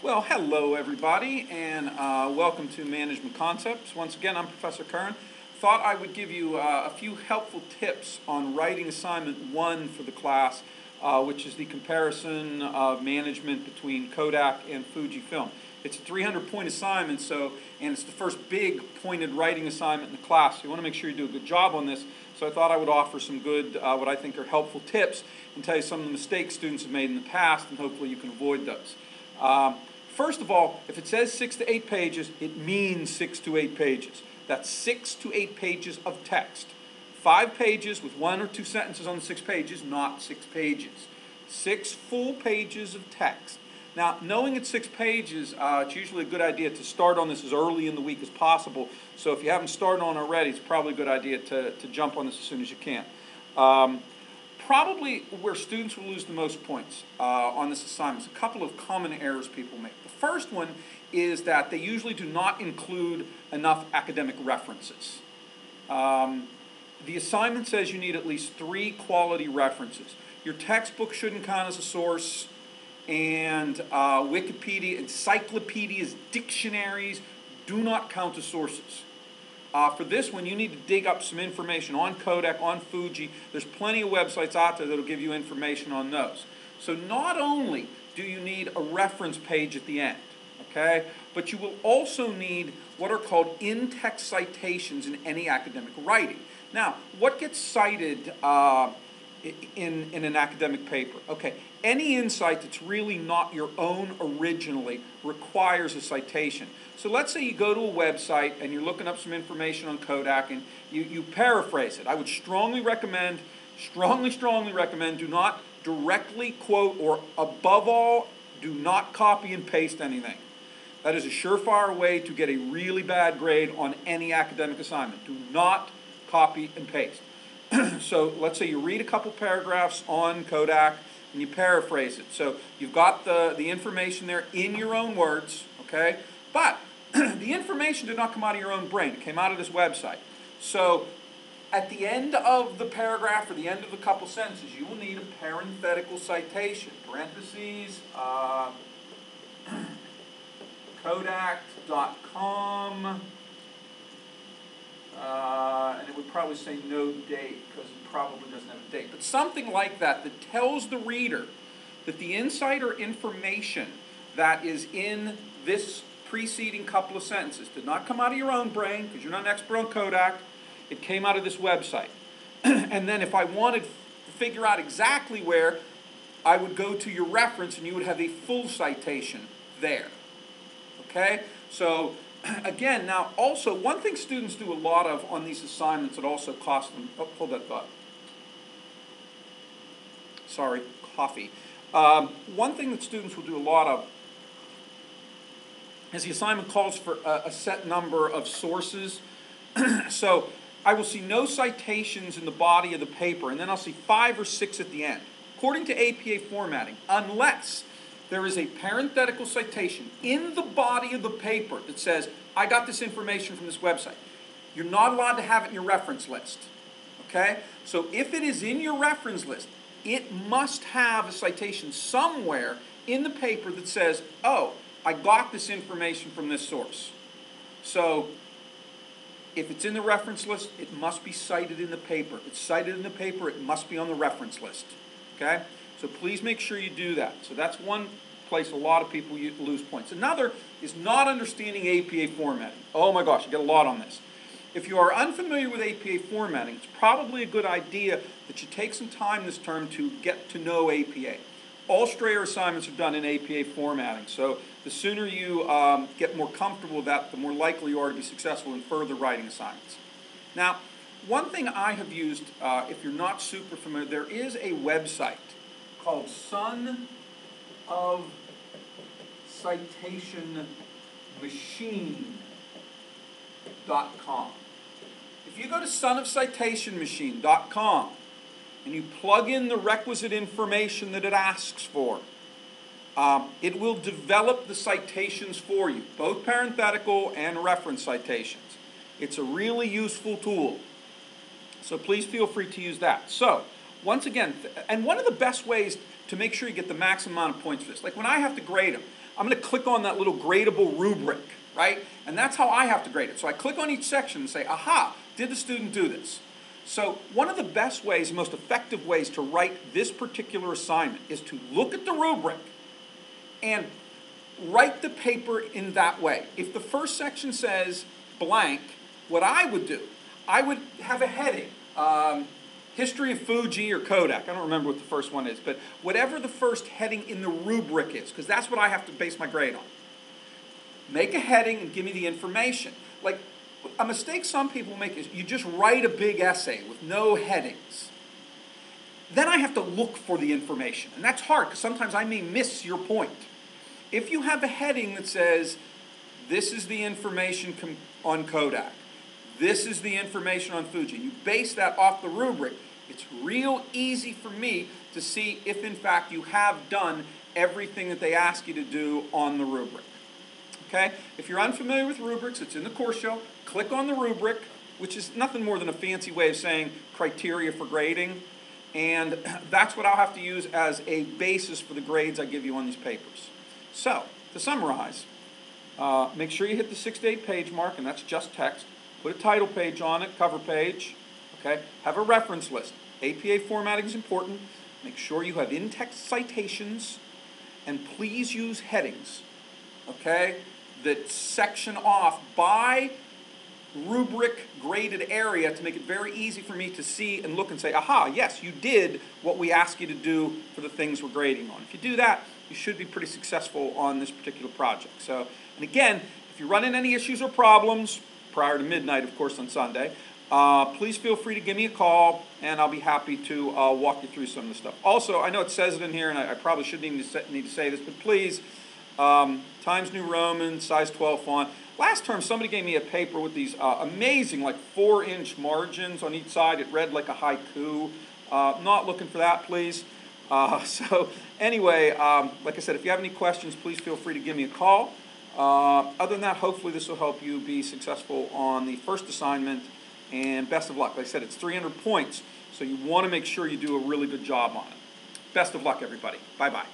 Well, hello everybody, and welcome to Management Concepts. Once again, I'm Professor Curran. Thought I would give you a few helpful tips on writing assignment 1 for the class, which is the comparison of management between Kodak and Fujifilm. It's a 300-point assignment, and it's the first big pointed writing assignment in the class. So you want to make sure you do a good job on this. So I thought I would offer some good, what I think are helpful tips, and tell you some of the mistakes students have made in the past, and hopefully you can avoid those. First of all, if it says 6 to 8 pages, it means 6 to 8 pages. That's 6 to 8 pages of text. 5 pages with 1 or 2 sentences on the 6 pages, not 6 pages. 6 full pages of text. Now, knowing it's 6 pages, it's usually a good idea to start on this as early in the week as possible. So if you haven't started on already, it's probably a good idea to jump on this as soon as you can. Probably where students will lose the most points on this assignment is a couple of common errors people make. The first one is that they usually do not include enough academic references. The assignment says you need at least 3 quality references. Your textbook shouldn't count as a source, and Wikipedia, encyclopedias, dictionaries do not count as sources. For this one, you need to dig up some information on Kodak, on Fuji. There's plenty of websites out there that will give you information on those. So not only do you need a reference page at the end, okay, but you will also need what are called in-text citations in any academic writing. Now, what gets cited in an academic paper? Okay, any insight that's really not your own originally requires a citation. So let's say you go to a website and you're looking up some information on Kodak and you paraphrase it. I would strongly recommend, strongly recommend, do not directly quote, or above all, do not copy and paste anything. That is a surefire way to get a really bad grade on any academic assignment. Do not copy and paste. So let's say you read a couple paragraphs on Kodak and you paraphrase it. So you've got the information there in your own words, okay? But the information did not come out of your own brain. It came out of this website. So at the end of the paragraph or the end of a couple sentences, you will need a parenthetical citation. Parentheses, Kodak.com, and it would probably say no date because it probably doesn't have a date. But something like that that tells the reader that the insight or information that is in this preceding couple of sentences did not come out of your own brain because you're not an expert on Kodak. It came out of this website. And then if I wanted to figure out exactly where, I would go to your reference and you would have a full citation there. Okay? So again, now also, one thing students do a lot of on these assignments that also cost them, oh, hold that thought. Sorry, coffee. One thing that students will do a lot of is the assignment calls for a set number of sources. So I will see no citations in the body of the paper, and then I'll see 5 or 6 at the end, according to APA formatting, unless there is a parenthetical citation in the body of the paper that says, I got this information from this website. You're not allowed to have it in your reference list, okay? So if it is in your reference list, it must have a citation somewhere in the paper that says, oh, I got this information from this source. So if it's in the reference list, it must be cited in the paper. If it's cited in the paper, it must be on the reference list, okay? So please make sure you do that. So that's one place a lot of people lose points. Another is not understanding APA formatting. Oh my gosh, you get a lot on this. If you are unfamiliar with APA formatting, it's probably a good idea that you take some time this term to get to know APA. All Strayer assignments are done in APA formatting, so the sooner you get more comfortable with that, the more likely you are to be successful in further writing assignments. Now, one thing I have used, if you're not super familiar, there is a website called Son of Citation Machine.com. If you go to sonofcitationmachine.com and you plug in the requisite information that it asks for, it will develop the citations for you, both parenthetical and reference citations. It's a really useful tool. So please feel free to use that. So once again, and one of the best ways to make sure you get the maximum amount of points for this, like when I have to grade them, I'm going to click on that little gradable rubric, right? And that's how I have to grade it. So I click on each section and say, aha, did the student do this? So one of the best ways, most effective ways to write this particular assignment is to look at the rubric and write the paper in that way. If the first section says blank, what I would do, I would have a heading, history of Fuji or Kodak. I don't remember what the first one is, but whatever the first heading in the rubric is, because that's what I have to base my grade on. Make a heading and give me the information. Like, a mistake some people make is you just write a big essay with no headings. Then I have to look for the information, and that's hard because sometimes I may miss your point. If you have a heading that says, this is the information on Kodak, this is the information on Fuji, you base that off the rubric, it's real easy for me to see if in fact you have done everything that they ask you to do on the rubric. Okay? If you're unfamiliar with rubrics, it's in the course show. Click on the rubric, which is nothing more than a fancy way of saying criteria for grading. And that's what I'll have to use as a basis for the grades I give you on these papers. So, to summarize, make sure you hit the 6 to 8 page mark, and that's just text. Put a title page on it, cover page. Okay? Have a reference list. APA formatting is important. Make sure you have in-text citations, and please use headings. Okay? That section off by rubric graded area to make it very easy for me to see and look and say, aha, yes, you did what we asked you to do for the things we're grading on. If you do that, you should be pretty successful on this particular project. So, and again, if you run into any issues or problems, prior to midnight, of course, on Sunday, please feel free to give me a call, and I'll be happy to walk you through some of the stuff. Also, I know it says it in here, and I probably shouldn't even need to say this, but please, Times New Roman, size 12 font. Last term, somebody gave me a paper with these amazing, like 4-inch margins on each side. It read like a haiku. Not looking for that, please. So anyway, like I said, if you have any questions, please feel free to give me a call. Other than that, hopefully this will help you be successful on the first assignment, and best of luck. Like I said, it's 300 points, so you want to make sure you do a really good job on it. Best of luck, everybody. Bye-bye.